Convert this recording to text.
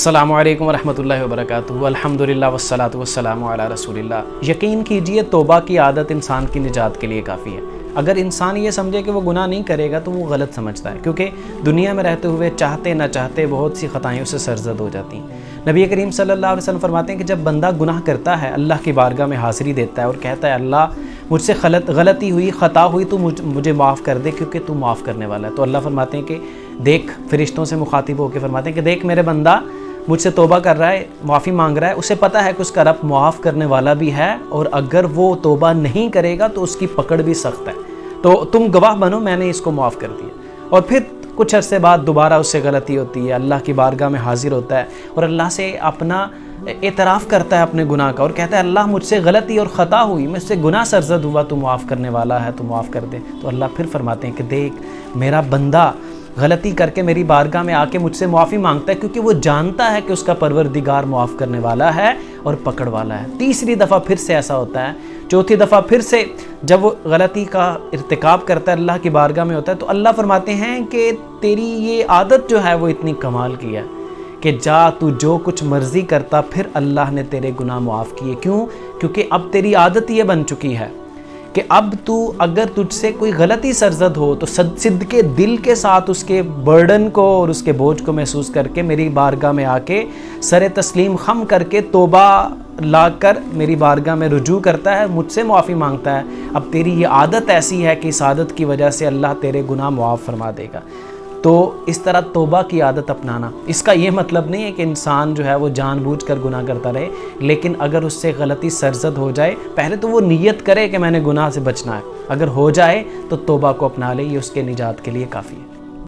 السلام علیکم ورحمۃ اللہ وبرکاتہ۔ الحمدللہ والصلاۃ والسلام علی رسول اللہ۔ یقین کیجئے توبہ کی عادت انسان کی نجات کے لیے کافی ہے۔ اگر انسان یہ سمجھے کہ وہ گناہ نہیں کرے گا تو وہ غلط سمجھتا ہے، کیونکہ دنیا میں رہتے ہوئے چاہتے نہ چاہتے بہت سی خطائیں اسے سرزد ہو جاتی ہیں۔ نبی کریم صلی اللہ علیہ وسلم فرماتے ہیں کہ جب بندہ گناہ کرتا ہے، اللہ کی بارگاہ میں حاضری دیتا ہے اور کہتا ہے اللہ مجھ سے غلطی ہوئی، خطا ہوئی، تو مجھے معاف کر دے کیونکہ تو معاف کرنے والا ہے، تو اللہ فرماتے ہیں کہ دیکھ، فرشتوں سے مخاطب ہو کے فرماتے ہیں کہ دیکھ میرے بندہ مجھ سے توبہ کر رہا ہے، معافی مانگ رہا ہے، اسے پتہ ہے کہ اس کا رب معاف کرنے والا بھی ہے، اور اگر وہ توبہ نہیں کرے گا تو اس کی پکڑ بھی سخت ہے، تو تم گواہ بنو میں نے اس کو معاف کر دیا۔ اور پھر کچھ عرصے بعد دوبارہ اس سے غلطی ہوتی ہے، اللہ کی بارگاہ میں حاضر ہوتا ہے اور اللہ سے اپنا اعتراف کرتا ہے اپنے گناہ کا، اور کہتا ہے اللہ مجھ سے غلطی اور خطا ہوئی، مجھ سے گناہ سرزد ہوا، تو معاف کرنے والا ہے، تو معاف کر دے۔ تو اللہ پھر فرماتے ہیں کہ دیکھ میرا بندہ غلطی کر کے میری بارگاہ میں آ کے مجھ سے معافی مانگتا ہے، کیونکہ وہ جانتا ہے کہ اس کا پروردگار معاف کرنے والا ہے اور پکڑ والا ہے۔ تیسری دفعہ پھر سے ایسا ہوتا ہے، چوتھی دفعہ پھر سے جب وہ غلطی کا ارتکاب کرتا ہے، اللہ کی بارگاہ میں ہوتا ہے، تو اللہ فرماتے ہیں کہ تیری یہ عادت جو ہے وہ اتنی کمال کی ہے کہ جا تو جو کچھ مرضی کرتا، پھر اللہ نے تیرے گناہ معاف کیے۔ کیوں؟ کیونکہ اب تیری عادت یہ بن چکی ہے کہ اب تو اگر تجھ سے کوئی غلطی سرزد ہو تو صدق دل کے ساتھ اس کے برڈن کو اور اس کے بوجھ کو محسوس کر کے میری بارگاہ میں آ کے سر تسلیم خم کر کے توبہ لا کر میری بارگاہ میں رجوع کرتا ہے، مجھ سے معافی مانگتا ہے۔ اب تیری یہ عادت ایسی ہے کہ اس عادت کی وجہ سے اللہ تیرے گناہ معاف فرما دے گا۔ تو اس طرح توبہ کی عادت اپنانا، اس کا یہ مطلب نہیں ہے کہ انسان جو ہے وہ جان بوجھ کر گناہ کرتا رہے، لیکن اگر اس سے غلطی سرزد ہو جائے، پہلے تو وہ نیت کرے کہ میں نے گناہ سے بچنا ہے، اگر ہو جائے تو توبہ کو اپنا لے، یہ اس کے نجات کے لیے کافی ہے۔